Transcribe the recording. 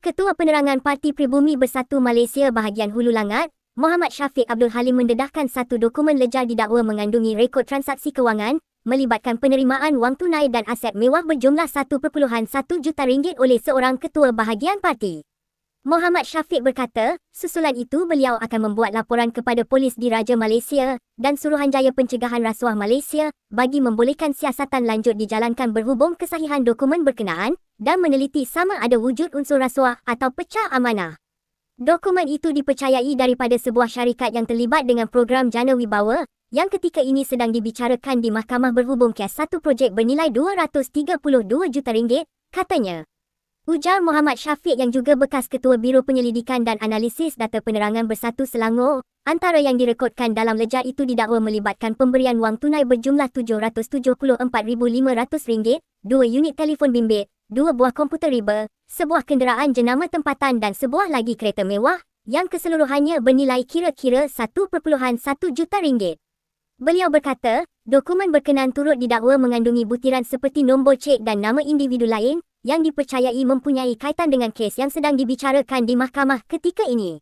Ketua Penerangan Parti Pribumi Bersatu Malaysia bahagian Hulu Langat, Muhammad Syafiq Abdul Halim mendedahkan satu dokumen lejar didakwa mengandungi rekod transaksi kewangan melibatkan penerimaan wang tunai dan aset mewah berjumlah 1.1 juta ringgit oleh seorang ketua bahagian parti. Muhammad Syafiq berkata, susulan itu beliau akan membuat laporan kepada Polis Diraja Malaysia dan Suruhanjaya Pencegahan Rasuah Malaysia bagi membolehkan siasatan lanjut dijalankan berhubung kesahihan dokumen berkenaan dan meneliti sama ada wujud unsur rasuah atau pecah amanah. Dokumen itu dipercayai daripada sebuah syarikat yang terlibat dengan program Jana Wibawa yang ketika ini sedang dibicarakan di mahkamah berhubung kes satu projek bernilai 232 juta ringgit, katanya. Ujar Muhammad Syafiq yang juga bekas Ketua Biro Penyelidikan dan Analisis Data Penerangan Bersatu Selangor, antara yang direkodkan dalam lejar itu didakwa melibatkan pemberian wang tunai berjumlah RM774,500, 2 unit telefon bimbit, 2 buah komputer riba, sebuah kenderaan jenama tempatan dan sebuah lagi kereta mewah yang keseluruhannya bernilai kira-kira 1.1 juta ringgit. Beliau berkata, dokumen berkenaan turut didakwa mengandungi butiran seperti nombor cek dan nama individu lain yang dipercayai mempunyai kaitan dengan kes yang sedang dibicarakan di mahkamah ketika ini.